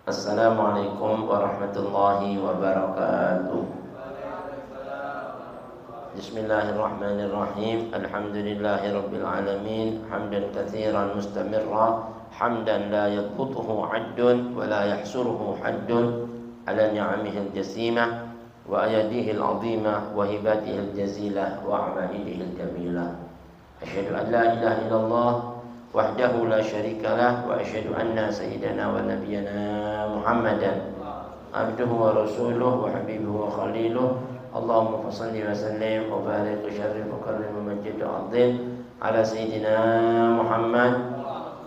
Assalamualaikum warahmatullahi wabarakatuh. Bismillahirrahmanirrahim. Alhamdulillahi rabbil alamin. Hamdan katsiran mustamirra, hamdan la yadbutuhu 'addun wa la yahsuruhu haddun ala ni'amihi al-jasimah wa ayadihi al-'azimah wa hibatihi al-jazilah wa 'amalihi al-jamilah. Asyhadu an la ilaha illallah wahdahu la syarika lah wa asyhadu anna sayyidana wa nabiyyana Muhammadan abduhu wa rasuluhu wa habibuhu wa khaliluhu. Allahumma salli wa sallim wa barik wa syarrif wa karrim wa majid wa azim ala sayyidina Muhammad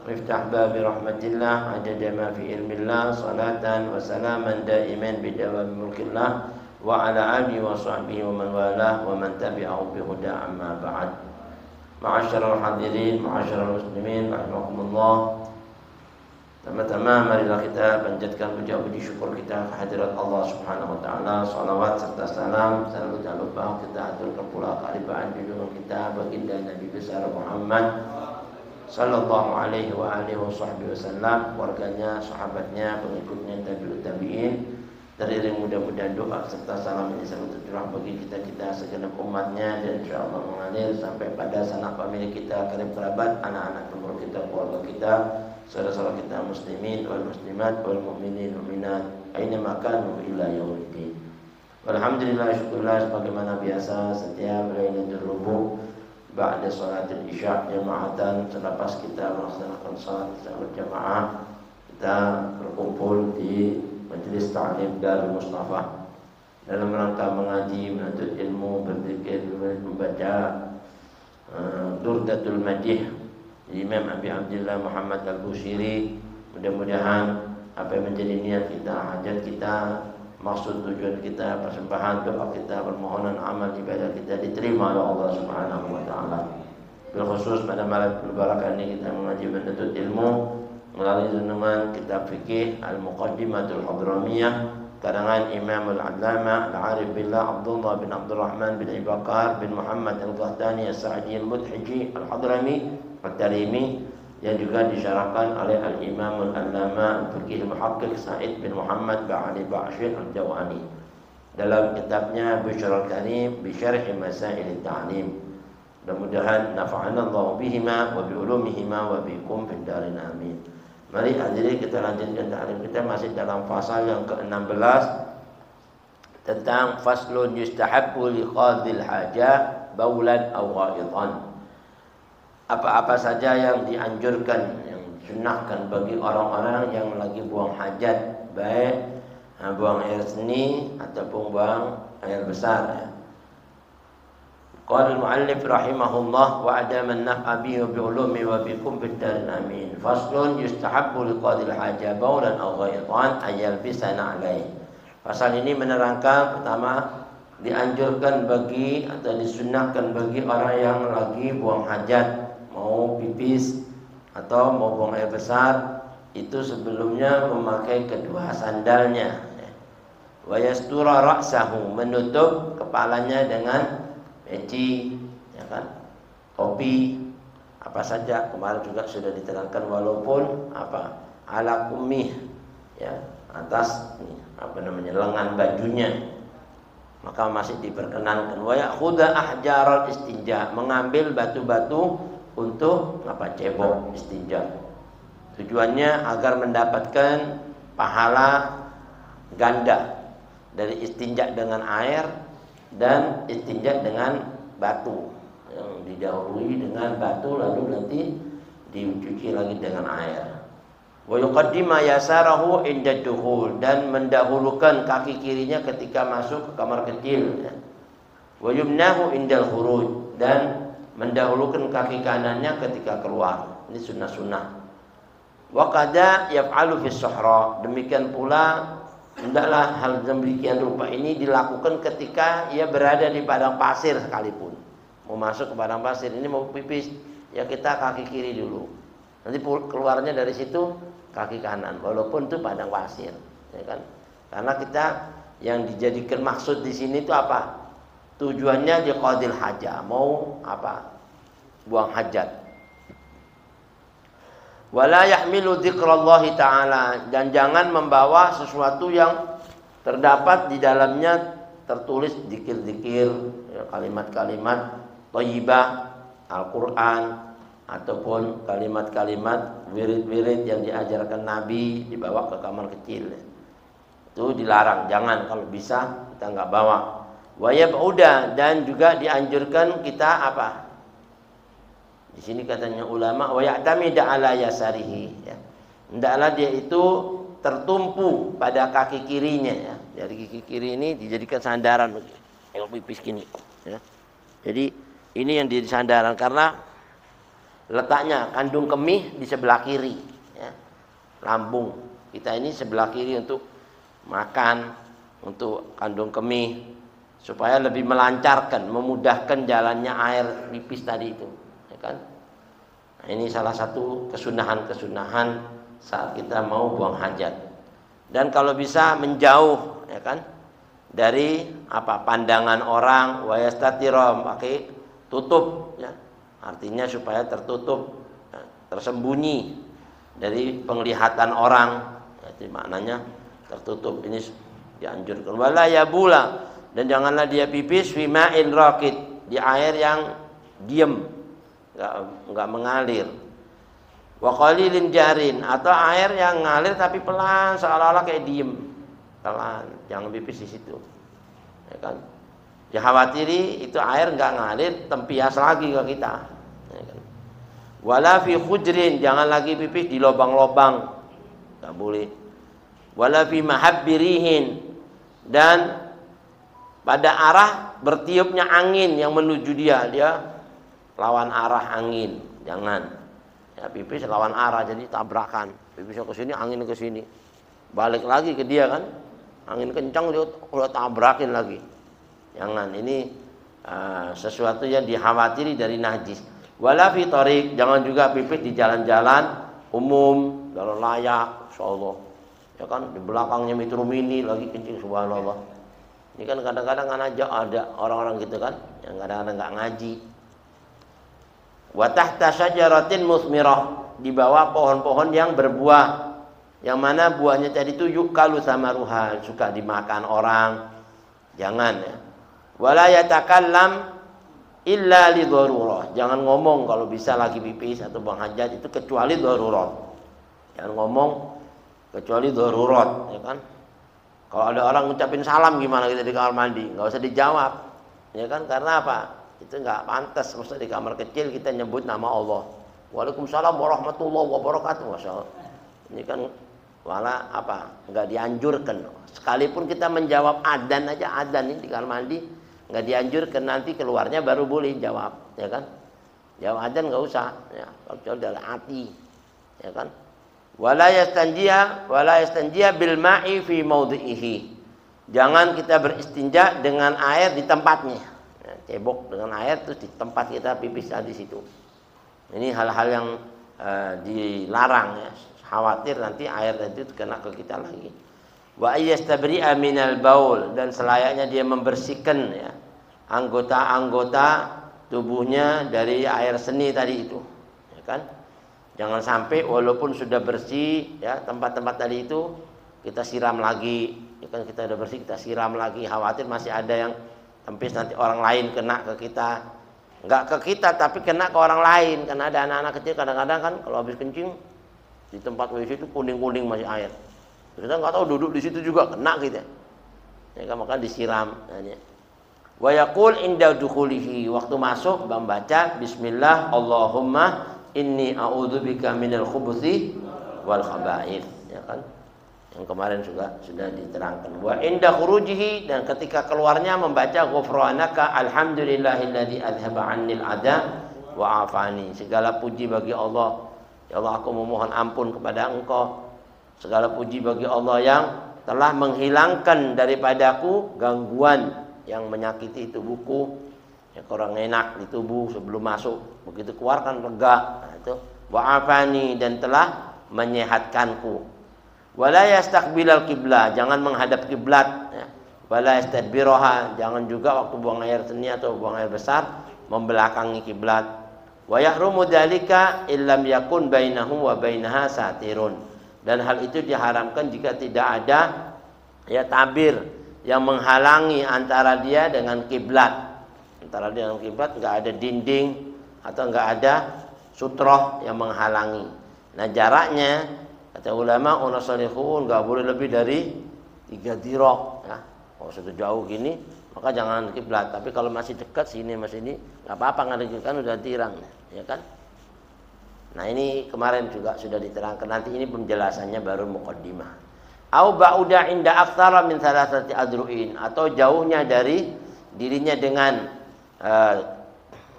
miftah babi rahmatillah adada ma fi ilmillah salatan wa salaman daiman bidawam mulkillah wa ala alihi wa sahbihi wa man walah wa man tabi'ahu bi huda amma ba'd. Ma'asyiral hadirin, ma'asyiral muslimin, rahimakumullah. Pertama-tama marilah kita panjatkan puja-puji syukur kita kehadirat Allah Subhanahu wa taala. Salawat serta salam selalu tak lupa kita aturkan pula kehalifaan junjungan kita baginda Nabi besar Muhammad sallallahu alaihi wa alihi wasallam, keluarganya, sahabatnya, pengikutnya, tabi'ut tabi'in. Teriring mudah-mudahan doa serta salam ini sangat tercurah bagi kita segenap umatnya dan insyaallah mengalir sampai pada sanak famili kita, karib kerabat, anak-anak umur kita, keluarga kita, saudara-saudara kita muslimin wal muslimat wal mu'minin mu'minat aina makanu ila yaumiddin. Alhamdulillah, syukurlah sebagaimana biasa setiap lailatul rubuh ba'da salatul isya jamaatan, selepas kita melaksanakan salat berjamaah kita berkumpul di Majelis Ta'lim Darul Mustafa dalam rangka mengaji, menuntut ilmu, berzikir, membaca Durdatul Madih Imam Abi Abdullah Muhammad Al-Bushiri. Mudah-mudahan apa yang menjadi niat kita, hajat kita, maksud tujuan kita, persembahan doa kita, permohonan amal ibadah kita diterima oleh Allah Subhanahu wa taala. Berkhusus pada malam berbarakah ini kita mengaji, menuntut ilmu melalui renungan kitab fikih Al-Muqaddimatul Hadramiyah karangan Imam Al-Allamah Al-Arif Billah Abdullah bin Abdurrahman bin Ibaqar bin Muhammad Al-Qahtani As-Sa'di Al-Mudhiji Al-Hadrami Al-Tarimi, yang juga disyarahkan oleh Al-Imam Al-Allamah Al-Fiqih Al-Muhaqqiq Sa'id bin Muhammad Ba'ali Ba'ashir Al-Jawani dalam kitabnya Bishrul Karim bi Syarhi Masail At-Ta'lim. Mudah-mudahan nafa'ana Allah bihima wa bi ulumihima wa bikum fid darin amin. Mari hadirin kita lanjutkan ta'lim kita masih dalam fasal yang ke-16 tentang faslun yustahabbu li qadil hajah baulan aw ghaitan. Apa-apa saja yang dianjurkan, yang disunahkan bagi orang-orang yang lagi buang hajat, baik buang air seni ataupun buang air besar ya. Qala al-muallif rahimahullah wa adama an-naf'a bihi wa bi ulumi wa bikum bid-darin amin. Faslun yustahabbu liqadil haja baulan aw ghaitan ayal bisana alaih. Pasal ini menerangkan pertama dianjurkan bagi atau disunnahkan bagi orang yang lagi buang hajat, mau pipis atau mau buang air besar, itu sebelumnya memakai kedua sandalnya. Wa yastura ra'sahu, menutup kepalanya dengan peci, ya kan, topi, apa saja kemarin juga sudah diterangkan, walaupun apa ala kumih, ya, atas lengan bajunya, maka masih diperkenankan. Wa ya'khudha ahjaral istinja, mengambil batu-batu untuk apa cebok istinja. Tujuannya agar mendapatkan pahala ganda dari istinja dengan air dan istinja dengan batu, yang didahului dengan batu lalu nanti dicuci lagi dengan air. Wa yuqaddima yasarahu inda dukhul, dan mendahulukan kaki kirinya ketika masuk ke kamar kecil ya. Wa yumnahu indal khuruj, dan mendahulukan kaki kanannya ketika keluar. Ini sunnah-sunnah. Wa qada yaf'alu fis suhra, demikian pula hendaklah hal demikian rupa ini dilakukan ketika ia berada di padang pasir sekalipun. Mau masuk ke padang pasir, ini mau pipis, ya kita kaki kiri dulu. Nanti keluarnya dari situ kaki kanan, walaupun itu padang pasir, ya kan? Karena kita yang dijadikan maksud di sini itu apa? Tujuannya di qadil hajah, mau apa? Buang hajat. Wala yahmilu dzikrallahi ta'ala, dan jangan membawa sesuatu yang terdapat di dalamnya tertulis zikir-zikir, ya, kalimat-kalimat thayyibah, Al-Qur'an, ataupun kalimat-kalimat wirid-wirid yang diajarkan Nabi dibawa ke kamar kecil. Itu dilarang, jangan, kalau bisa kita enggak bawa. Wa yab'uda, dan juga dianjurkan kita apa? Di sini katanya ulama, wa ya'tamida ala yasarihi, ya. Hendaklah dia itu tertumpu pada kaki kirinya, ya. Dari kaki kiri ini dijadikan sandaran begini. Kayak pipis gini, ya. Jadi ini yang jadi sandaran karena letaknya kandung kemih di sebelah kiri, ya. Lambung kita ini sebelah kiri untuk makan, untuk kandung kemih, supaya lebih melancarkan, memudahkan jalannya air pipis tadi itu, ya kan? Nah, ini salah satu kesunahan-kesunahan saat kita mau buang hajat. Dan kalau bisa menjauh, ya kan, dari apa pandangan orang, wa yastatira, pakai tutup, ya. Artinya supaya tertutup, ya, tersembunyi dari penglihatan orang. Itu maknanya tertutup. Ini dianjurkan. Wala yabula, dan janganlah dia pipis fi ma'in raqid, di air yang diam, enggak mengalir. Wa qalilin jarin, atau air yang ngalir tapi pelan, seolah-olah kayak diem, pelan. Jangan pipis di situ, ya kan? Dikhawatiri itu air enggak ngalir, tempias lagi ke kita, ya kan? Wala fi khujrin, jangan lagi pipis di lubang-lubang, enggak boleh. Wala fi mahabbirihin, dan pada arah bertiupnya angin yang menuju dia lawan arah angin, jangan. Ya, pipis lawan arah, jadi tabrakan. Pipisnya ke sini, angin ke sini. Balik lagi ke dia kan. Angin kencang dia udah tabrakin lagi. Jangan, ini sesuatu yang dikhawatiri dari najis. Wala fi thariq, jangan juga pipis di jalan-jalan umum, jalan layak, insyaallah. Ya kan, di belakangnya Metro Mini lagi kencing, subhanallah. Ini kan kadang-kadang ada orang-orang gitu kan, yang kadang-kadang enggak ngaji. Wa tahta syajaratin musmirah, di bawah pohon-pohon yang berbuah, yang mana buahnya tadi itu yukalu samaruha, suka dimakan orang. Jangan, ya. Wala yatakallam illa li darurah, jangan ngomong kalau bisa lagi pipis atau buang hajat itu kecuali darurat. Jangan ngomong kecuali darurat, ya kan? Kalau ada orang ngucapin salam gimana kita di kamar mandi, enggak usah dijawab, ya kan? Karena apa? Itu enggak pantas. Maksudnya di kamar kecil kita nyebut nama Allah. Waalaikumsalam warahmatullahi wabarakatuh. Masyaallah. Ini kan wala apa? Enggak dianjurkan. Sekalipun kita menjawab adzan aja, adzan ini di kamar mandi enggak dianjurkan, nanti keluarnya baru boleh jawab, ya kan? Jawab adzan enggak usah, ya. Kecuali dalam hati, ya kan? Wala yastanjia bil ma'i fi maudhi'ihi. Jangan kita beristinja dengan air di tempatnya. Cebok dengan air terus di tempat kita pipis di situ. Ini hal-hal yang dilarang, ya. Khawatir nanti air itu kena ke kita lagi. Wa ayastabri'a minal baul, dan selayaknya dia membersihkan, ya, anggota-anggota tubuhnya dari air seni tadi itu, ya kan? Jangan sampai walaupun sudah bersih, ya, tempat-tempat tadi itu kita siram lagi, ya kan? Kita udah bersih kita siram lagi, khawatir masih ada yang tempis nanti orang lain kena ke kita. Enggak ke kita tapi kena ke orang lain. Karena ada anak-anak kecil kadang-kadang kan kalau habis kencing di tempat WC itu kuning-kuning masih air. Kita enggak tahu duduk di situ juga kena gitu. Ya kan, maka disiram. Wa yaqul inda dukhulihi, waktu masuk membaca bismillah Allahumma inni a'udzubika minal khubuthi wal khaba'ith, ya kan? Yang kemarin sudah diterangkan. Wa inda khurujihi, dan ketika keluarnya membaca ghufranaka alhamdulillahilladzi adhaba 'annil adha wa 'afani. Segala puji bagi Allah. Ya Allah, aku memohon ampun kepada Engkau. Segala puji bagi Allah yang telah menghilangkan daripadaku gangguan yang menyakiti tubuhku. Ya, kurang enak di tubuh sebelum masuk. Begitu keluar kan lega. Nah, itu wa 'afani, dan telah menyehatkanku. Wala yastaqbilal qiblah, jangan menghadap kiblat, ya. Wala yastadbiroha, jangan juga waktu buang air seni atau buang air besar membelakangi kiblat. Wa yahrumu dzalika illam yakun bainahu wa bainaha satirun. Dan hal itu diharamkan jika tidak ada ya tabir yang menghalangi antara dia dengan kiblat. Antara dia dengan kiblat enggak ada dinding atau enggak ada sutroh yang menghalangi. Nah, jaraknya kata ulama unasalihun enggak boleh lebih dari 3 dirok ya. Kalau sudah jauh gini maka jangan kiblat. Tapi kalau masih dekat sini masih ini enggak apa-apa, kan udah tirang ya kan. Nah, ini kemarin juga sudah diterangkan. Nanti ini penjelasannya baru muqaddimah. Au ba'uda inda aktsara min thalathati adru'in, atau jauhnya dari dirinya dengan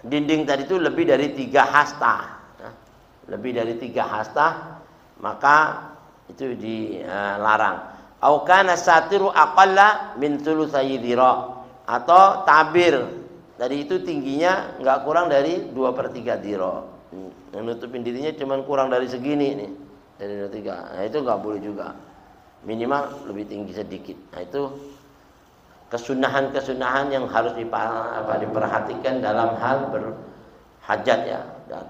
dinding tadi itu lebih dari 3 hasta ya. Lebih dari 3 hasta maka itu dilarang. Au kana satiru aqalla min thulutsai dhira', atau tabir tadi itu tingginya enggak kurang dari 2/3 dhira'. Yang nutupin dirinya cuma kurang dari segini nih, dari 3. Nah, itu enggak boleh juga. Minimal lebih tinggi sedikit. Nah, itu kesunahan-kesunahan yang harus diperhatikan dalam hal berhajat ya.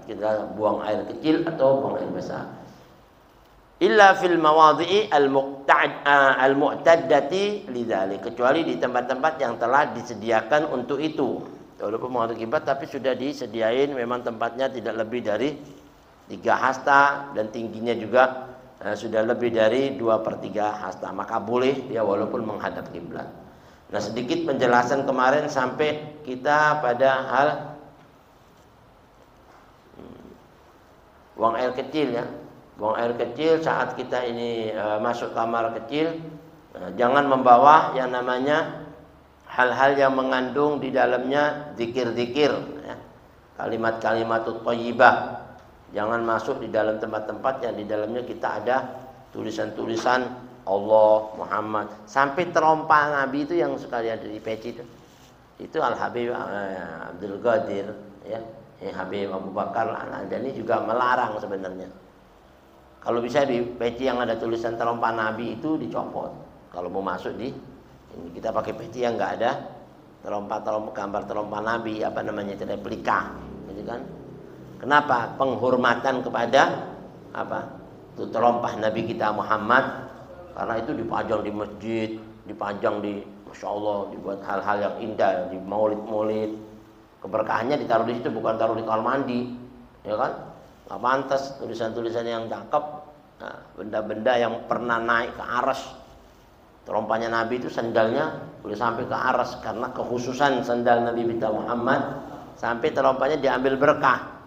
Kita buang air kecil atau buang air besar. Illa fil mawadhi'i al-mu'taddati lidzalik, kecuali di tempat-tempat yang telah disediakan untuk itu. Walaupun mau kiblat tapi sudah disediain memang tempatnya tidak lebih dari 3 hasta dan tingginya juga sudah lebih dari 2/3 hasta, maka boleh dia walaupun menghadap kiblat. Nah, sedikit penjelasan kemarin sampai kita pada hal buang air kecil ya. Buang air kecil saat kita ini masuk kamar kecil, jangan membawa yang namanya hal-hal yang mengandung di dalamnya zikir-zikir ya. Kalimat-kalimat thayyibah. Jangan masuk di dalam tempat-tempat yang di dalamnya kita ada tulisan-tulisan Allah, Muhammad, sampai terompa Nabi itu yang suka ada di peci itu. Itu Al-Habib Abdul Qadir ya. Habib Abu Bakar Al-Adani juga melarang sebenarnya. Kalau bisa di peci yang ada tulisan terompa Nabi itu dicopot. Kalau mau masuk di ini kita pakai peci yang enggak ada gambar terompa Nabi, apa namanya, replika, gitu kan? Kenapa? Penghormatan kepada apa? Itu terompah Nabi kita Muhammad, karena itu dipajang di masjid, dipajang di, masya Allah, dibuat hal-hal yang indah, di maulid-maulid. Keberkahannya ditaruh di situ, bukan taruh di kamar mandi, ya kan? Nggak pantas tulisan-tulisan yang cakep, nah, benda-benda yang pernah naik ke aras. Terompahnya Nabi itu sandalnya boleh sampai ke aras karena kekhususan sandal Nabi kita Muhammad, sampai terompahnya diambil berkah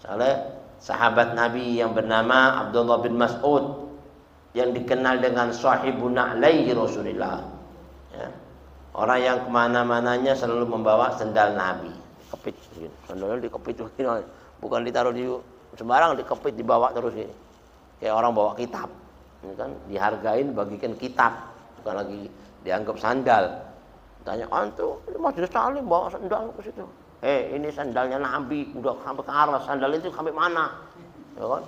oleh sahabat Nabi yang bernama Abdullah bin Mas'ud yang dikenal dengan sahibun na'laihi Rasulillah ya. Orang yang kemana-mananya selalu membawa sandal Nabi, dikepit, sandalnya dikepit, bukan ditaruh di sembarang, dikepit, dibawa terus ini. Kayak orang bawa kitab, ini kan dihargain, bagikan kitab, bukan lagi dianggap sandal. Tanya, antum Majelis Taklim bawa sandal ke situ? Ini sandalnya Nabi, udah sampai ke aras. Sandal itu sampai mana? Ya kan?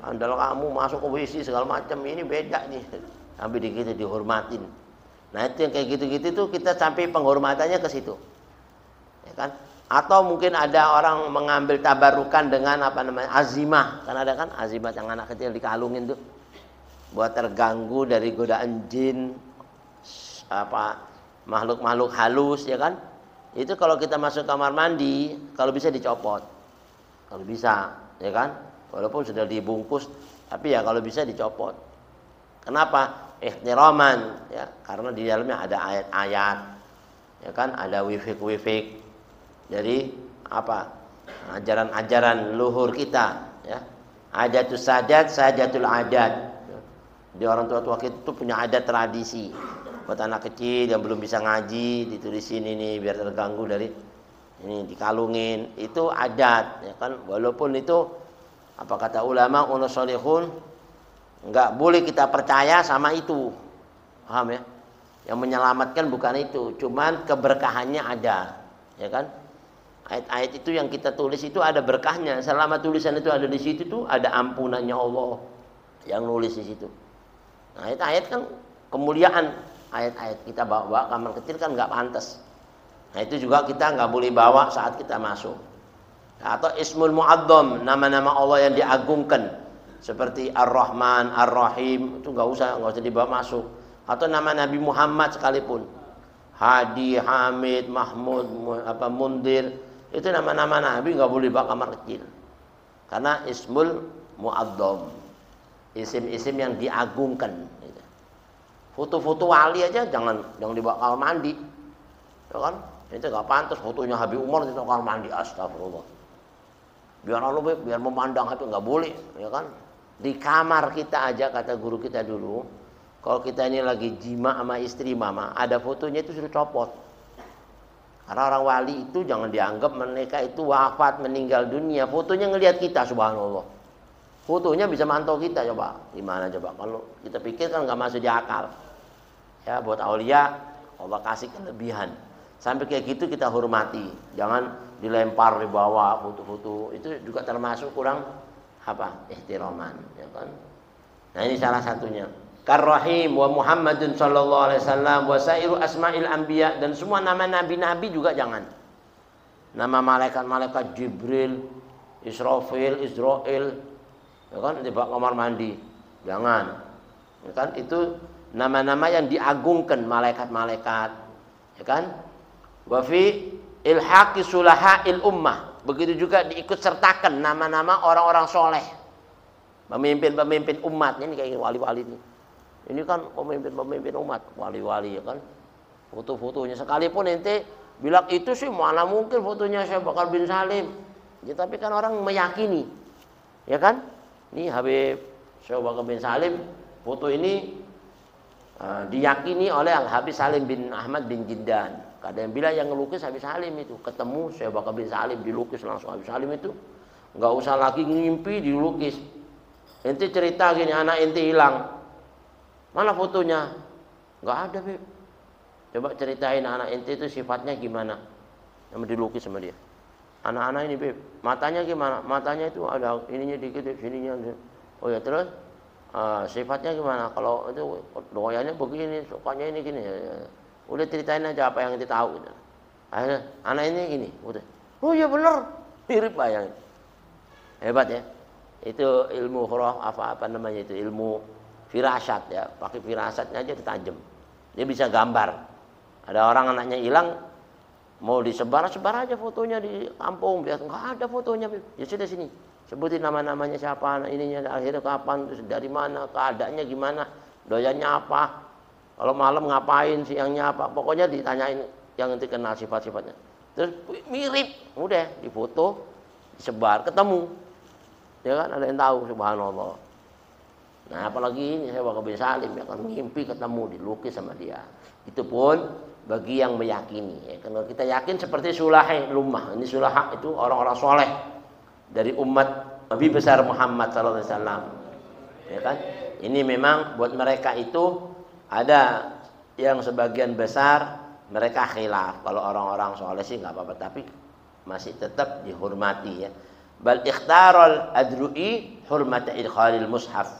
Sandal kamu masuk ke WC segala macam, ini beda nih. Sampai gitu dihormatin. Nah, itu yang kayak gitu-gitu tuh kita sampai penghormatannya ke situ. Ya kan? Atau mungkin ada orang mengambil tabarukan dengan apa namanya? Azimah. Kan ada kan azimah yang anak kecil dikalungin tuh. Buat terganggu dari godaan jin, apa makhluk-makhluk halus, ya kan? Itu kalau kita masuk kamar mandi, kalau bisa dicopot, kalau bisa, ya kan? Walaupun sudah dibungkus, tapi ya kalau bisa dicopot. Kenapa? Ihtiraman, ya, karena di dalamnya ada ayat-ayat, ya kan? Ada wifik-wifik. Jadi apa? Ajaran-ajaran luhur kita, ya. Adatus sadat, sadatul adat. Di orang tua-tua kita itu punya adat tradisi. Buat anak kecil yang belum bisa ngaji, ditulisin ini biar terganggu dari ini, dikalungin. Itu adat, ya kan? Walaupun itu apa kata ulama unusolihun, enggak boleh kita percaya sama itu. Paham ya? Yang menyelamatkan bukan itu, cuman keberkahannya ada, ya kan? Ayat-ayat itu yang kita tulis itu ada berkahnya. Selama tulisan itu ada di situ tuh ada ampunannya Allah yang nulis di situ. Nah, ayat-ayat kan kemuliaan, ayat-ayat kita bawa kamar kecil kan nggak pantas. Nah, itu juga kita nggak boleh bawa saat kita masuk. Atau ismul mu'adzam, nama-nama Allah yang diagungkan seperti Ar-Rahman, Ar-Rahim, itu nggak usah dibawa masuk. Atau nama Nabi Muhammad sekalipun, Hadi, Hamid, Mahmud, Mundir, itu nama-nama Nabi nggak boleh dibawa kamar kecil, karena ismul mu'adzam, isim-isim yang diagungkan. Foto-foto wali aja jangan dibawa kamar mandi, ya kan? Itu nggak pantas fotonya Habib Umar di kamar mandi, astagfirullah. Biar memandang itu nggak boleh, ya kan? Di kamar kita aja, kata guru kita dulu, kalau kita ini lagi jima sama istri mama, ada fotonya itu suruh copot. Karena orang wali itu jangan dianggap mereka itu wafat, meninggal dunia. Fotonya ngelihat kita, subhanallah. Fotonya bisa mantau kita, coba. Gimana coba? Kalau kita pikir kan nggak masuk di akal. Ya, buat aulia Allah kasih kelebihan. Sampai kayak gitu kita hormati. Jangan dilempar di bawah foto-foto. Itu juga termasuk kurang ihtiraman, ya kan? Nah, ini salah satunya. Ar-Rahim wa Muhammadun sallallahu alaihi wasallam wa sairu asma'il anbiya, dan semua nama nabi-nabi juga jangan. Nama malaikat-malaikat Jibril, Israfil, Israel, ya kan, di kamar mandi. Jangan. Ya kan? Itu nama-nama yang diagungkan malaikat-malaikat, ya kan? Wa fi ilhaqi sulaha'il ummah. Begitu juga diikut sertakan nama-nama orang-orang soleh, pemimpin-pemimpin umat. Ini kayak wali-wali ini. Ini kan pemimpin-pemimpin umat, wali-wali, ya kan. Foto-fotonya sekalipun ente bilang itu sih mana mungkin fotonya Syekh Bakar bin Salim. Ya, tapi kan orang meyakini, ya kan. Ini Habib Syekh Bakar bin Salim, foto ini diyakini oleh Al-Habib Salim bin Ahmad bin Jiddan. Ada yang bilang yang ngelukis Habib Salim itu, ketemu Syekh Bakar bin Salim dilukis langsung Habib Salim itu, nggak usah lagi ngimpi dilukis. Ente cerita gini, anak ente hilang, mana fotonya? Nggak ada, Beb. Coba ceritain anak ente itu sifatnya gimana, yang dilukis sama dia. Anak-anak ini, Beb, matanya gimana? Matanya itu ada ininya dikit, sininya. Oh ya, terus sifatnya gimana? Kalau itu doyannya begini, sukanya ini gini. Udah ceritain aja apa yang kita tahu gitu. Akhirnya anak ini gini, udah. Oh iya benar, mirip bayang. Hebat ya. Itu ilmu khuraf apa namanya itu, ilmu firasat ya. Pakai firasatnya aja tajam. Dia bisa gambar. Ada orang anaknya hilang, mau disebar aja fotonya di kampung, biar enggak ada fotonya. Ya sudah sini. Sebutin nama-namanya siapa, anak ininya akhirnya kapan, terus dari mana, keadaannya gimana, doyannya apa. Kalau malam ngapain, siangnya apa, pokoknya ditanyain yang nanti kenal sifat-sifatnya. Terus mirip, udah difoto, disebar, ketemu. Ya kan, ada yang tahu, subhanallah. Nah, apalagi ini saya Bakar bin Salim, ya kan, mimpi ketemu, dilukis sama dia. Itu pun bagi yang meyakini. Ya. Kalau kita yakin seperti sulahai lumah, ini sulah itu orang-orang soleh dari umat Nabi besar Muhammad sallallahu alaihi wasallam. Ya kan? Ini memang buat mereka itu ada yang sebagian besar mereka khilaf. Kalau orang-orang soleh sih nggak apa-apa, tapi masih tetap dihormati ya. Bal ikhtarul adru'i hurmata idkhalil mushaf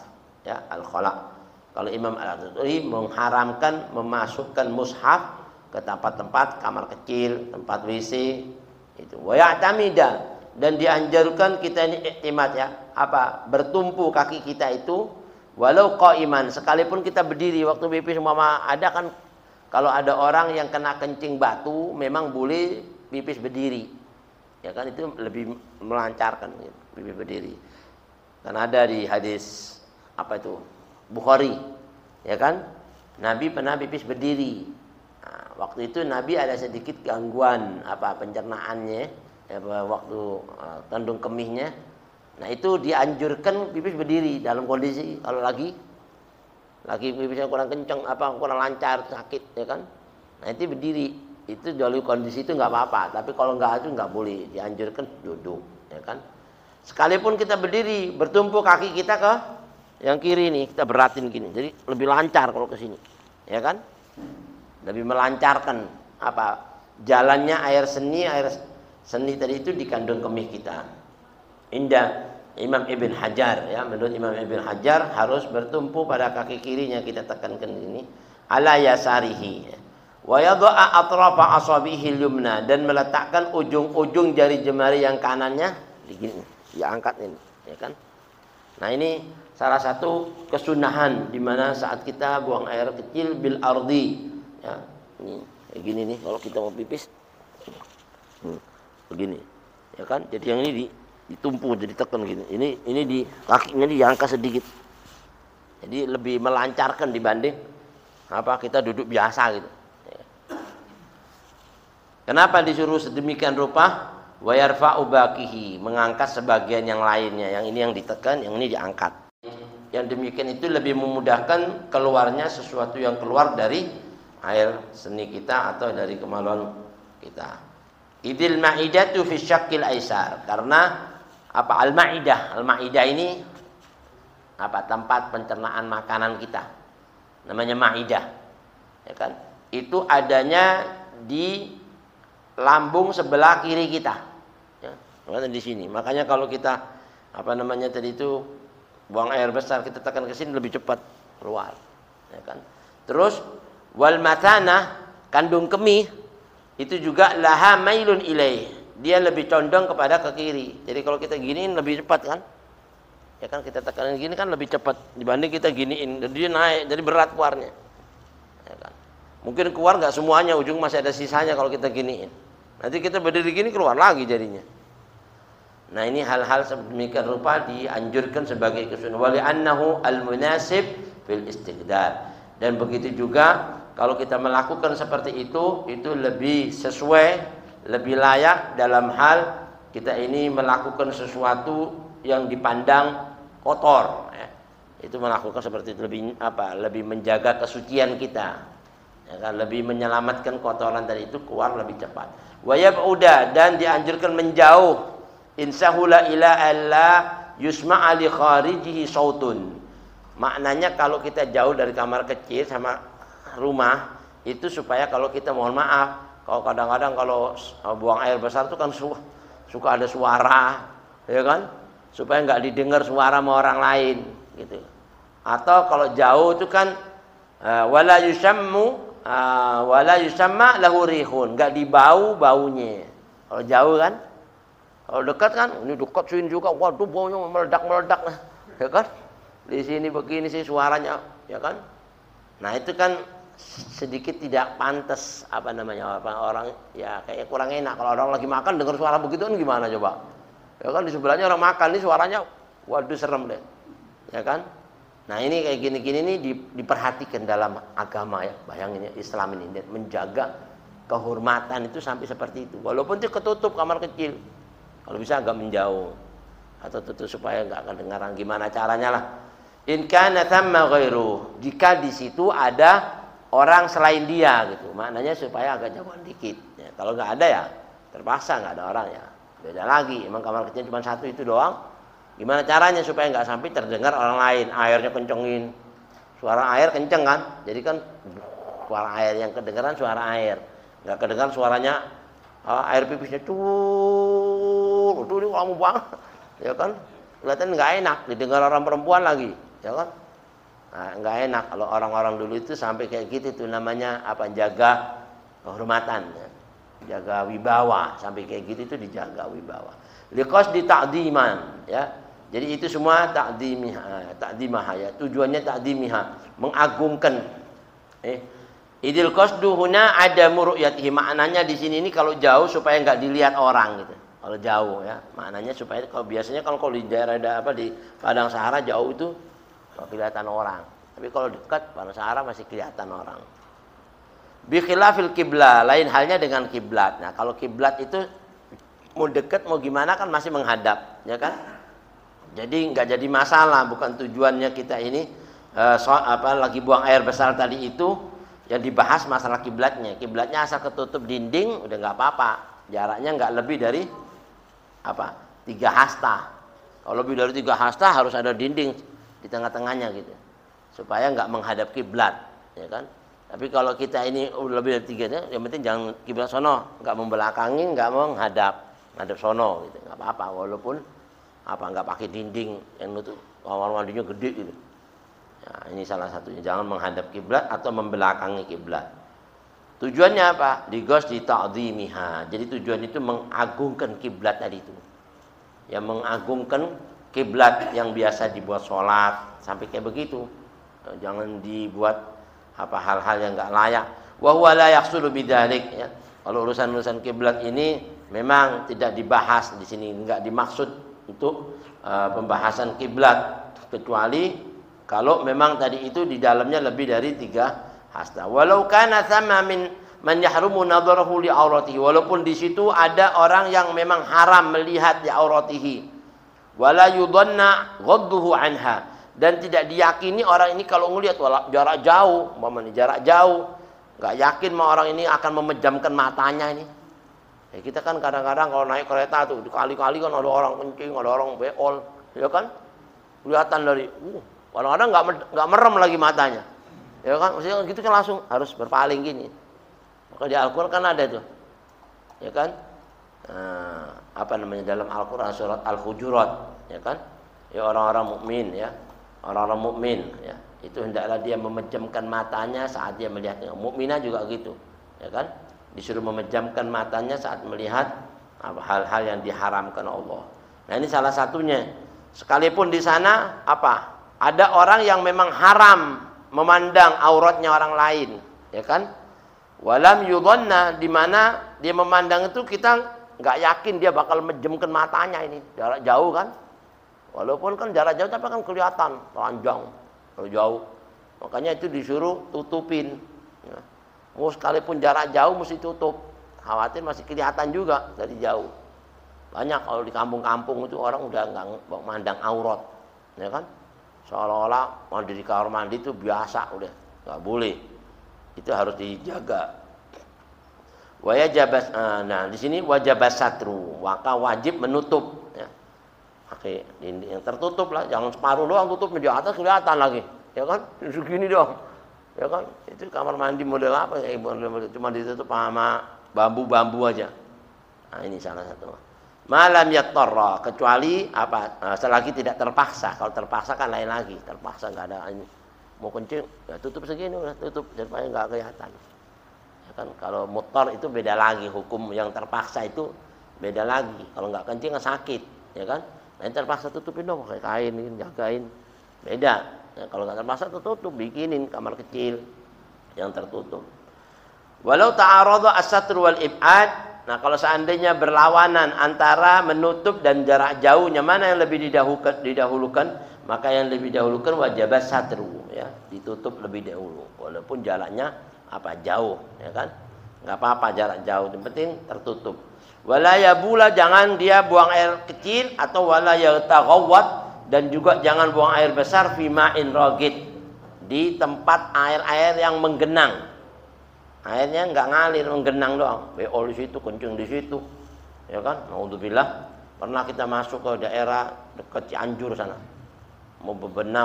ya al-khala. Kalau Imam Al-Adru'i mengharamkan memasukkan mushaf ke tempat-tempat kamar kecil, tempat WC itu. Wa ya'tamida, dan dianjurkan kita ini iktimad ya, bertumpu kaki kita itu walau qa'iman, sekalipun kita berdiri. Waktu pipis umpama ada kan, kalau ada orang yang kena kencing batu memang boleh pipis berdiri. Ya kan, itu lebih melancarkan pipis berdiri. Karena ada di hadis Bukhari, ya kan? Nabi pernah pipis berdiri. Nah, waktu itu Nabi ada sedikit gangguan pencernaannya, ya, waktu kandung kemihnya. Nah, itu dianjurkan pipis berdiri dalam kondisi kalau lagi pipisnya kurang kencang, kurang lancar, sakit, ya kan? Nah, itu berdiri. Itu dalam kondisi itu nggak apa-apa. Tapi kalau nggak itu nggak boleh, dianjurkan duduk, ya kan? Sekalipun kita berdiri, bertumpu kaki kita ke yang kiri nih, kita beratin gini, jadi lebih lancar kalau ke sini, ya kan? Lebih melancarkan jalannya air seni tadi itu di kandung kemih kita. Indah Imam Ibn Hajar ya, menurut Imam Ibn Hajar harus bertumpu pada kaki kirinya, kita tekankan ini ala yasarihi Wa yadha'a atrafa asabihi yumna, dan meletakkan ujung-ujung jari jemari yang kanannya begini, diangkat ini, ya kan? Nah, ini salah satu kesunahan di mana saat kita buang air kecil bil ardi, ya. Ini kayak gini nih kalau kita mau pipis. Begini. Ya kan? Jadi yang ini ditumpu, jadi tekan gini. Ini di kakinya diangkat sedikit. Jadi lebih melancarkan dibanding apa kita duduk biasa gitu. Kenapa disuruh sedemikian rupa? Wa yarfa'u baqihi, mengangkat sebagian yang lainnya. Yang ini yang ditekan, yang ini diangkat. Yang demikian itu lebih memudahkan keluarnya sesuatu yang keluar dari air seni kita atau dari kemaluan kita. Idil ma'idatu fi syaqqil aisar, karena apa al-ma'idah? Al-ma'idah ini apa? Tempat pencernaan makanan kita. Namanya ma'idah. Ya kan? Itu adanya di lambung sebelah kiri kita, ya, di sini. Makanya kalau kita apa namanya tadi itu buang air besar, kita tekan ke sini lebih cepat keluar, ya kan. Terus wal matana, kandung kemih itu juga laha mailun ilaih, dia lebih condong kepada ke kiri. Jadi kalau kita giniin lebih cepat kan, ya kan, kita tekan gini kan lebih cepat dibanding kita giniin, jadi dia naik, jadi berat keluarnya, ya kan. Mungkin keluar nggak semuanya, ujung masih ada sisanya kalau kita giniin. Nanti kita berdiri gini keluar lagi jadinya. Nah, ini hal-hal sedemikian rupa dianjurkan sebagai kesunahan. Wali annahu al-munasib fil istiqdar. Dan begitu juga kalau kita melakukan seperti itu lebih sesuai, lebih layak dalam hal kita ini melakukan sesuatu yang dipandang kotor. Ya. Itu melakukan seperti itu lebih menjaga kesucian kita. Ya kan, lebih menyelamatkan kotoran dari itu keluar lebih cepat. Wa yab'uda, dan dianjurkan menjauh. Insahula ila alla yusma'a li kharijihi sautun. Maknanya kalau kita jauh dari kamar kecil sama rumah itu supaya kalau kita mohon maaf, kalau kadang-kadang kalau buang air besar itu kan suka ada suara, ya kan? Supaya nggak didengar suara sama orang lain gitu. Atau kalau jauh itu kan wala yusamma lahu rihun, enggak dibau baunya. Kalau jauh kan, kalau dekat kan, ini dekat sini juga, waduh baunya meledak-meledak, ya kan? Di sini begini sih suaranya, ya kan? Nah, itu kan sedikit tidak pantas orang ya kayak kurang enak kalau orang lagi makan dengar suara begitu kan gimana coba? Ya kan, di sebelahnya orang makan nih suaranya, waduh serem deh. Ya kan? Nah, ini kayak gini-gini nih diperhatikan dalam agama ya. Bayangin ya, Islam ini menjaga kehormatan itu sampai seperti itu. Walaupun itu ketutup kamar kecil, kalau bisa agak menjauh atau tutup supaya nggak kedengaran. Gimana caranya lah? In kana thamma ghairu, jika di situ ada orang selain dia gitu. Maknanya supaya agak jauhan dikit. Ya, kalau nggak ada ya terpaksa nggak ada orang ya. Beda lagi. Emang kamar kecil cuma satu itu doang. Gimana caranya supaya nggak sampai terdengar orang lain? Airnya kencengin, suara air kenceng kan? Jadi kan suara air yang kedengaran suara air, nggak kedengaran suaranya air pipisnya tuh ini kamu banget, ya kan? Kelihatan nggak enak, didengar orang perempuan lagi, ya kan? Nah, nggak enak kalau orang-orang dulu itu sampai kayak gitu, itu namanya apa? Jaga kehormatan, ya. Jaga wibawa, sampai kayak gitu itu dijaga wibawa. Liqas di ta'diman, ya. Jadi itu semua ta'dimah ya. Tujuannya ta'dimiha, mengagungkan. Idil qasdu huna adamu ru'yatihi, maknanya di sini ini kalau jauh supaya enggak dilihat orang gitu. Kalau jauh ya, maknanya supaya kalau biasanya kalau di daerah di padang sahara jauh itu kelihatan orang. Tapi kalau dekat padang sahara masih kelihatan orang. Bi khilafil qiblah, lain halnya dengan kiblat. Nah, kalau kiblat itu mau dekat mau gimana kan masih menghadap, ya kan? Jadi nggak jadi masalah, bukan tujuannya kita ini lagi buang air besar tadi itu yang dibahas masalah kiblatnya. Kiblatnya asal ketutup dinding udah nggak apa-apa, jaraknya nggak lebih dari 3 hasta. Kalau lebih dari 3 hasta harus ada dinding di tengah-tengahnya gitu, supaya nggak menghadap kiblat, ya kan? Tapi kalau kita ini lebih dari 3, yang penting jangan kiblat sono, nggak membelakangi, nggak menghadap sono gitu, nggak apa-apa, walaupun nggak pakai dinding yang nutup kamar mandinya gede gitu. Nah, ini salah satunya, jangan menghadap kiblat atau membelakangi kiblat. Tujuannya apa? Lighusli ta'dhimiha. Jadi tujuan itu mengagungkan kiblat tadi itu. Yang mengagungkan kiblat yang biasa dibuat sholat sampai kayak begitu. Jangan dibuat hal-hal yang enggak layak. Wa huwa la yahsulu bidzalik ya. Kalau urusan-urusan kiblat ini memang tidak dibahas di sini, enggak dimaksud untuk pembahasan kiblat, kecuali kalau memang tadi itu di dalamnya lebih dari 3 hasta. Walau kana thamma min man yahrumu nadharahu li auratihi, walaupun di situ ada orang yang memang haram melihat di auratihi, wala yudhanna ghadduhu anha, dan tidak diyakini orang ini kalau ngelihat jarak jauh, umpamanya jarak jauh, enggak yakin mah orang ini akan memejamkan matanya ini. Ya, kita kan kadang-kadang kalau naik kereta tuh kali-kali kan ada orang kencing, ada orang beol, ya kan? Kelihatan dari kadang-kadang enggak merem lagi matanya. Ya kan, maksudnya gitu kan langsung harus berpaling gini. Maka di Al-Qur'an kan ada tuh. Ya kan? Apa namanya dalam Al-Qur'an surat Al-Hujurat, ya kan? Ya orang-orang mukmin ya. Orang-orang mukmin ya. Itu hendaklah dia memejamkan matanya saat dia melihatnya. Mukminah juga gitu. Ya kan? Disuruh memejamkan matanya saat melihat hal-hal yang diharamkan Allah. Nah, ini salah satunya. Sekalipun di sana apa? Ada orang yang memang haram memandang auratnya orang lain, ya kan? Walam yudhanna, di mana dia memandang itu kita nggak yakin dia bakal menjemkan matanya ini jarak jauh kan? Walaupun kan jarak jauh tapi kan kelihatan telanjang kalau jauh. Makanya itu disuruh tutupin. Ya. Mau sekalipun jarak jauh mesti tutup. Khawatir masih kelihatan juga dari jauh. Banyak kalau di kampung-kampung itu orang udah nggak memandang aurat, ya kan? Seolah-olah mandi di kamar mandi itu biasa, udah nggak boleh. Itu harus dijaga. Wajibas, nah di sini wajibas satru, maka wajib menutup. Ya. Pakai dinding yang tertutup lah, jangan separuh doang tutup, di atas kelihatan lagi, ya kan? Segini doang, ya kan? Itu kamar mandi model apa ya? Model cuma ditutup sama bambu-bambu aja. Nah ini salah satu. Malam yattarra, kecuali apa? Selagi tidak terpaksa. Kalau terpaksa kan lain lagi. Terpaksa nggak ada ini. Mau kencing, ya tutup segini, udah tutup supaya nggak kelihatan. Ya kan? Kalau muttar itu beda lagi. Hukum yang terpaksa itu beda lagi. Kalau nggak kencing kan sakit, ya kan? Nah, yang terpaksa tutupin dong, pakai kain, jagain. Beda. Nah, kalau nggak terpaksa tutup, bikinin kamar kecil yang tertutup. Walau ta'arada as-satru wal ib'ad. Nah, kalau seandainya berlawanan antara menutup dan jarak jauhnya, mana yang lebih didahulukan, maka yang lebih didahulukan wajib satru, ya, ditutup lebih dahulu, walaupun jaraknya apa jauh, ya kan? Nggak apa-apa jarak jauh, yang penting tertutup. Wala yabula, jangan dia buang air kecil, atau wala yataghawwat, dan juga jangan buang air besar fi ma'in ragid, di tempat air-air yang menggenang. Airnya nggak ngalir, menggenang doang. Beol di situ, kencing di situ, ya kan? Naudzubillah. Pernah kita masuk ke daerah dekat Cianjur sana, mau bebenah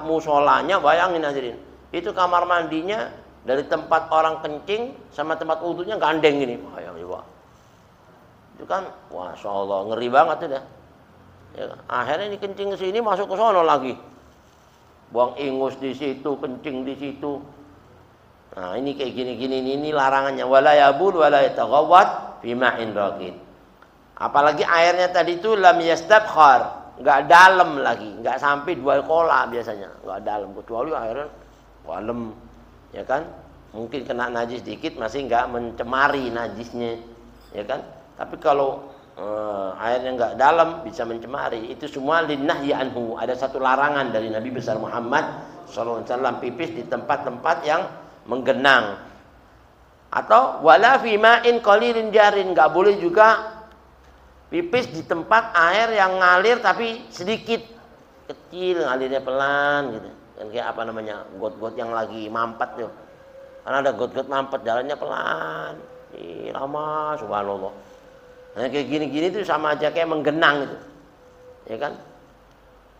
musolanya, bayangin hadirin, itu kamar mandinya dari tempat orang kencing sama tempat wudunya gandeng gini, bayang juga. Itu kan, masya Allah, ngeri banget itu dah. Ya, akhirnya ini kencing ke sini, masuk ke sono lagi, buang ingus di situ, kencing di situ. Nah, ini kayak gini-gini, ini larangannya. Wala yabul wala yataghawwat fi ma'in raqid. Apalagi airnya tadi itu lam yastabkhar, enggak dalam lagi, enggak sampai 2 kola biasanya, enggak dalam, kecuali airnya dalam, ya kan? Mungkin kena najis dikit masih enggak mencemari najisnya, ya kan? Tapi kalau airnya enggak dalam bisa mencemari, itu semua linnahyi anhu. Ada satu larangan dari Nabi besar Muhammad sallallahu alaihi wasallam, pipis di tempat-tempat yang menggenang. Atau wala fi ma'in qalilin jarin, enggak boleh juga pipis di tempat air yang ngalir tapi sedikit, kecil, ngalirnya pelan gitu. Kan kayak apa namanya? Got-got yang lagi mampet tuh. Karena ada got-got mampet, jalannya pelan. Lama, subhanallah. Nah, kayak gini-gini tuh sama aja kayak menggenang gitu. Ya kan?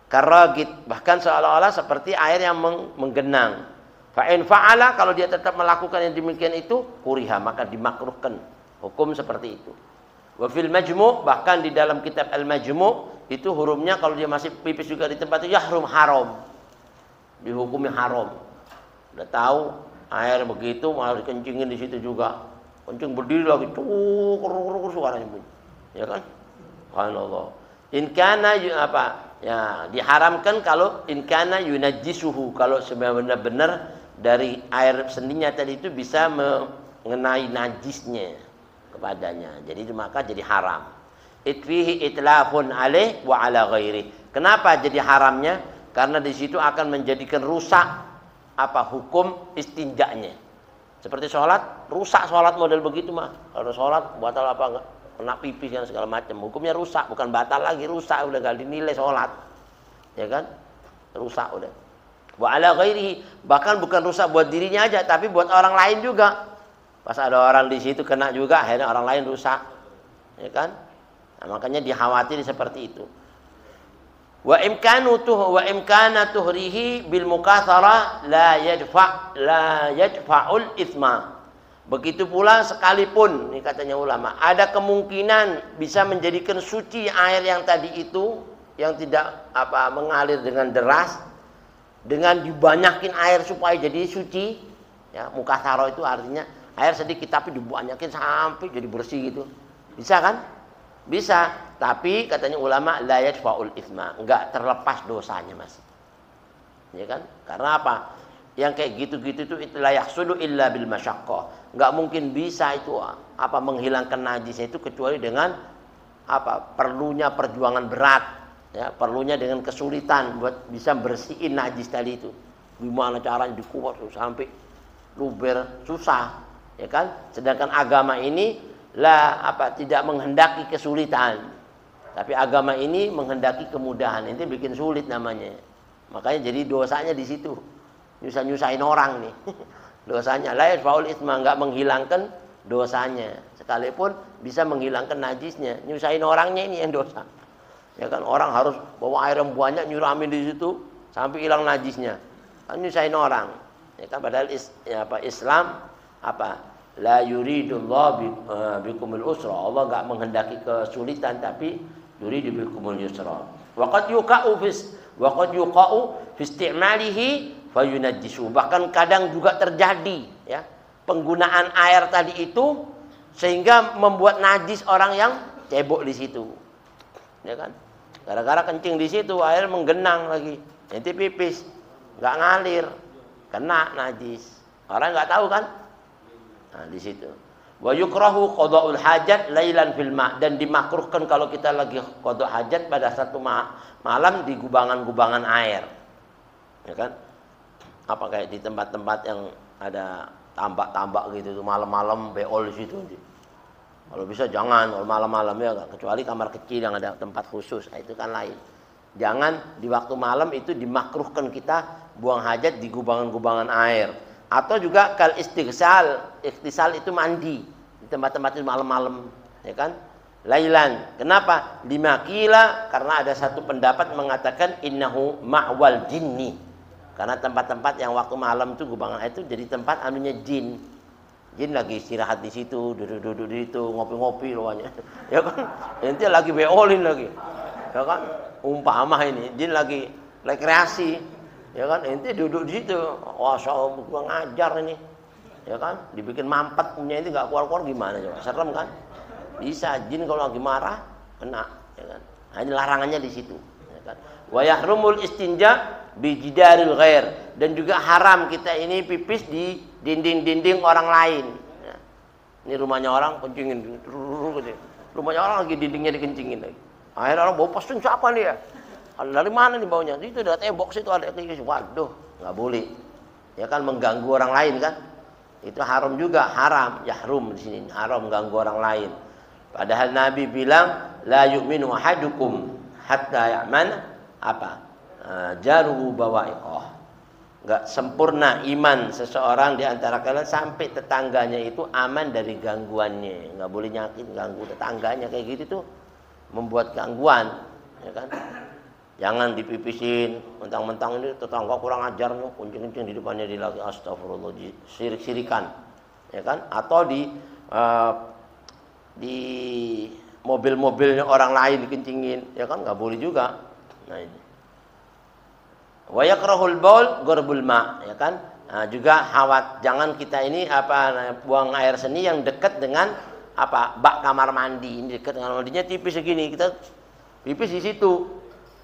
Karagit, bahkan seolah-olah seperti air yang menggenang. Fa'in fa'ala, kalau dia tetap melakukan yang demikian itu, kuriha, maka dimakruhkan. Hukum seperti itu. Wa fil majmu', bahkan di dalam kitab al-majmu' itu hurufnya kalau dia masih pipis juga di tempat itu yahrum, haram. Dihukumi haram. Udah tahu Air begitu malah dikencingin di situ juga. Kencing berdiri lagi, cukur suaranya bunyi. Ya kan? Subhanallah. In kana ya diharamkan kalau in kana yunajjisuhu, kalau benar-benar dari air sendinya tadi itu bisa mengenai najisnya kepadanya. Jadi maka jadi haram. Itfihi itlafun alaih wa ala ghairi. Kenapa jadi haramnya? Karena di situ akan menjadikan rusak hukum istinjanya. Seperti sholat, rusak sholat model begitu mah. Kalau sholat batal apa enggak? Kena pipis dan segala macam. Hukumnya rusak, bukan batal lagi, rusak udah enggak dinilai sholat. Ya kan? Rusak udah. Wa ala ghairihi, bahkan bukan rusak buat dirinya aja, tapi buat orang lain juga. Pas ada orang di situ kena juga, akhirnya orang lain rusak. Ya kan? Nah, makanya dikhawatiri seperti itu. Wa imkana tuhrihi bil mukatsara la yadfa'ul itsma. Begitu pula sekalipun, ini katanya ulama, ada kemungkinan bisa menjadikan suci air yang tadi itu, yang tidak mengalir dengan deras, dengan dibanyakin air supaya jadi suci. Ya, mukatsara itu artinya air sedikit tapi dibanyakin sampai jadi bersih gitu. Bisa kan? Bisa, tapi katanya ulama la yadfa'ul itsma, enggak terlepas dosanya masih. Ya kan? Karena apa? Yang kayak gitu-gitu itu la yahsulu illa bil masyaqqah. Enggak mungkin bisa itu menghilangkan najisnya itu kecuali dengan perlunya perjuangan berat, ya, perlunya dengan kesulitan buat bisa bersihin najis tadi itu. Gimana caranya dikuat sampai luber, susah, ya kan? Sedangkan agama ini tidak menghendaki kesulitan, tapi agama ini menghendaki kemudahan. Ini bikin sulit namanya. Makanya jadi dosanya di situ, nyusahin orang nih. Dosanya la yadfa'ul itsma, enggak menghilangkan dosanya, sekalipun bisa menghilangkan najisnya. Nyusahin orangnya ini yang dosa. Ya kan, orang harus bawa air yang banyak nyiramin di situ sampai hilang najisnya. Kan nyusahin orang. Ya kan, padahal Islam la yuridullah bikumul usra. Allah enggak menghendaki kesulitan, tapi yuridu bikumul yusra. Wa qad yuqa'u fi istimalihi fayunajjisu. Bahkan kadang juga terjadi, ya, penggunaan air tadi itu sehingga membuat najis orang yang cebok di situ. Ya kan? Gara-gara kencing di situ air menggenang lagi. Nanti pipis enggak ngalir, kena najis. Orang enggak tahu kan? Nah, di situ. Wa yukrahu qada'ul hajat lailan fil ma', dan dimakruhkan kalau kita lagi qada' hajat pada satu malam di gubangan-gubangan air. Ya kan? Kayak di tempat-tempat yang ada tambak-tambak gitu tuh, malam-malam beol di situ. Kalau bisa jangan, kalau malam-malam ya enggak, kecuali kamar kecil yang ada tempat khusus, itu kan lain. Jangan di waktu malam itu dimakruhkan kita buang hajat di gubangan-gubangan air. Atau juga kal ikhtisal itu mandi di tempat-tempat itu malam-malam, ya kan? Lailan. Kenapa? 5 kila, karena ada satu pendapat mengatakan innahu ma'wal jinni. Karena tempat-tempat yang waktu malam itu gubangan itu jadi tempat anunya jin. Jin lagi istirahat di situ, duduk-duduk di situ, ngopi-ngopi loanya. Ya kan? Nanti lagi beolin lagi. Ya kan? Umpama ini jin lagi rekreasi. Ya kan, ente duduk di situ, wah gua ngajar ini, ya kan, dibikin mampet punya itu nggak keluar-keluar gimana coba, serem kan? Bisa jin kalau lagi marah kena, ya kan? Nah, ini larangannya di situ, ya kan? Wa yahrumul istinja bi jidaril ghair, dan juga haram kita ini pipis di dinding-dinding orang lain. Ya. Ini rumahnya orang kencingin, rumahnya orang lagi dindingnya dikencingin lagi. Akhirnya orang bawa posting siapa nih ya? Dari mana nih baunya? Itu ada tembok situ ada kayak, waduh, nggak boleh. Ya kan, mengganggu orang lain kan? Itu haram juga, haram, yahrum di sini, haram mengganggu orang lain. Padahal Nabi bilang la yu'minu ahadukum hatta ya'man jaruhu bawa'iqah. Enggak sempurna iman seseorang di antara kalian sampai tetangganya itu aman dari gangguannya. Enggak boleh nyakit, ganggu tetangganya kayak gitu tuh membuat gangguan, ya kan? Jangan dipipisin, mentang-mentang ini tetangga kurang ajar nih, kuncing-kuncing di depannya di lagi, astagfirullah, sirik-sirikan, ya kan? Atau di mobil-mobilnya orang lain dikencingin, ya kan? Nggak boleh juga. Nah ini. Wa yakrahul baul ghurbul ma, ya kan? Nah, juga jangan kita ini buang air seni yang dekat dengan bak kamar mandi. Ini dekat dengan mandinya tipis segini, kita pipis di situ.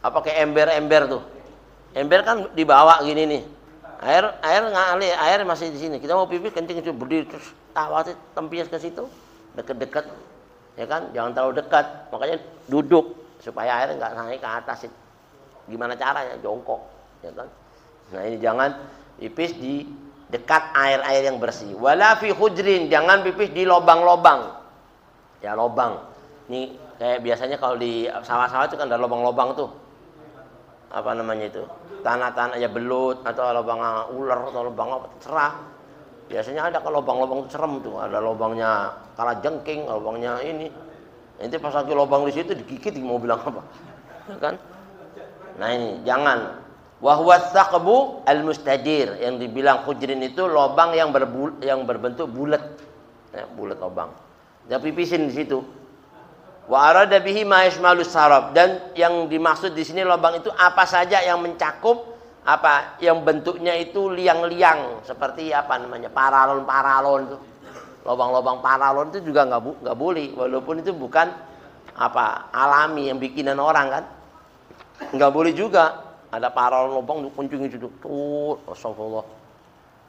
Kayak ember-ember tuh. Ember kan dibawa gini nih. Air ngalir, air masih di sini. Kita mau pipis kencing itu berdiri terus tempias ke situ, dekat-dekat. Ya kan? Jangan terlalu dekat. Makanya duduk supaya air enggak naik ke atas. Gimana caranya? Jongkok, ya kan? Nah, ini jangan pipis di dekat air-air yang bersih. Wala fi hujrin, jangan pipis di lobang-lobang. Ya, lobang. Ini kayak biasanya kalau di sawah-sawah itu kan ada lobang-lobang tuh. Apa namanya itu? Tanah-tanah ya belut atau lobang ular atau lobang apa terserah. Biasanya ada kalau lobang-lobang itu serem tuh. Ada lobangnya kalajengking, lobangnya ini. Nanti pas lagi lobang di situ digigit mau bilang apa? Ya kan? Nah, ini jangan. Wa huwa tsaqbu al-mustadir, yang dibilang hujrin itu lobang yang berbentuk bulat. Ya, bulat lobang. Dia pipisin di situ. Wa arada bihi ma yashmalu sarab, dan yang dimaksud di sini lobang itu apa saja yang mencakup yang bentuknya itu liang-liang seperti paralon itu. Lobang-lobang paralon itu juga enggak boleh, walaupun itu bukan alami yang bikinan orang kan. Enggak boleh juga. Ada paralon lubang kunjungi itu tuh, astagfirullah.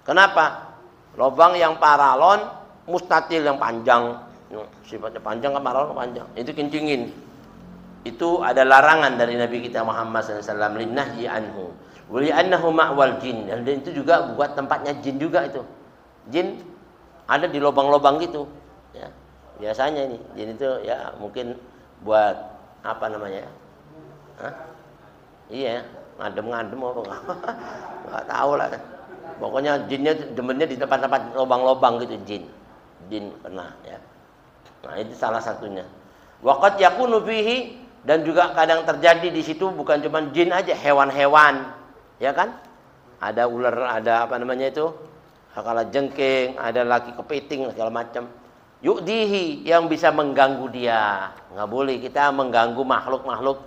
Kenapa? Lubang yang paralon mustatil yang panjang, sifatnya panjang kan paralon panjang. Itu kencingin. Itu ada larangan dari Nabi kita Muhammad SAW, linnahyi anhu. Wa li'annahu ma'wal jin. Dan itu juga buat tempatnya jin juga itu. Jin ada di lubang-lubang gitu. Ya. Biasanya ini jin itu ya mungkin buat apa namanya? Iya, ngadem apa nggak tahu lah. Pokoknya jinnya demennya di tempat-tempat lubang-lubang gitu, jin pernah ya. Nah, itu salah satunya. Waqad yakunu fihi, dan juga kadang terjadi di situ bukan cuma jin aja, hewan-hewan, ya kan? Ada ular, ada kalajengking, ada lagi kepiting segala macam. Yu'dihi, yang bisa mengganggu dia. Nggak boleh kita mengganggu makhluk-makhluk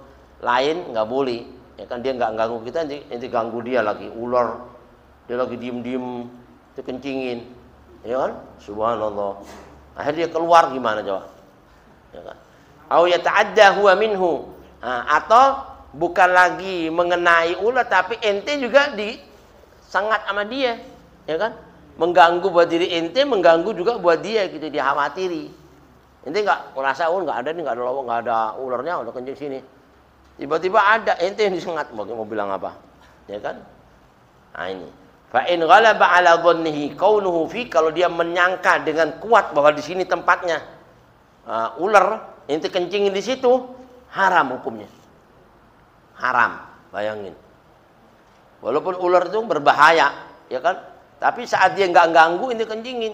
lain, nggak boleh. Ya kan, dia nggak ganggu kita, nanti ganggu dia lagi. Ular, dia lagi diem-diem, itu kencingin, ya kan? Subhanallah. Akhirnya dia keluar gimana coba? Ya kan? Au yata'adda huwa minhu. Atau bukan lagi mengenai ular, tapi ente juga disengat sama dia, ya kan? Mengganggu buat diri ente, mengganggu juga buat dia gitu, dikhawatiri. Ente nggak merasa nggak ada nih, nggak ada ularnya, udah kencing sini. Tiba-tiba ada, ente yang disengat, mau bilang apa? Ya kan? Nah, ini. Fa in ghalaba ala dhannihi kaunuhu fi, kalau dia menyangka dengan kuat bahwa di sini tempatnya ular, ente kencingin di situ, haram hukumnya. Haram, bayangin. Walaupun ular itu berbahaya, ya kan? Tapi saat dia nggak ganggu, ente kencingin,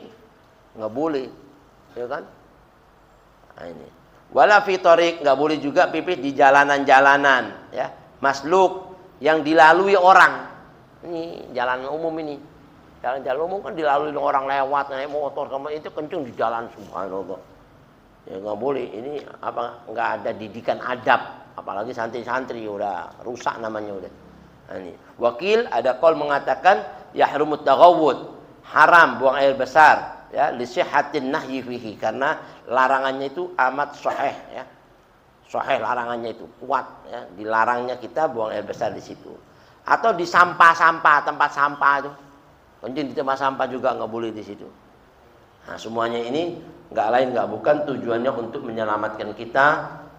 nggak boleh, ya kan? Nah, ini. Wala fi thariq, nggak boleh juga pipis di jalanan-jalanan, ya. Masluk yang dilalui orang. Ini jalan umum ini. Jalan-jalan umum kan dilalui orang lewat, naik motor, kamu itu kencing di jalan, subhanallah. Ya nggak boleh. Ini nggak ada didikan adab, apalagi santri-santri udah rusak namanya udah. Nah, ini. Wakil ada qaul mengatakan yahrumut taghawwud, haram buang air besar, ya, li sihhatin nahyi fihi, karena larangannya itu amat sahih, ya. Sahih larangannya itu kuat, ya. Dilarangnya kita buang air besar di situ. Atau di sampah-sampah, tempat sampah itu. Kencing di tempat sampah juga nggak boleh di situ. Nah, semuanya ini nggak lain nggak bukan tujuannya untuk menyelamatkan kita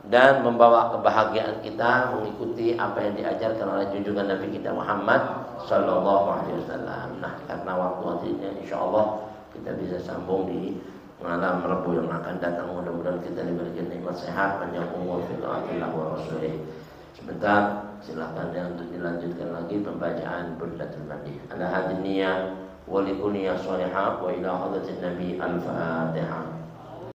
dan membawa kebahagiaan kita mengikuti apa yang diajarkan oleh junjungan Nabi kita Muhammad Sallallahu Alaihi Wasallam. Nah, karena waktunya insyaallah kita bisa sambung di malam Rabu yang akan datang. Mudah-mudahan kita diberikan nikmat sehat, panjang umur, fi taatillah wa rasulih. Sebentar, silakan ya untuk dilanjutkan lagi pembacaan Burdatul Madih. Ala hadin niyah wa likulli shalihah wa ila hadratin Nabi al-Fatihah.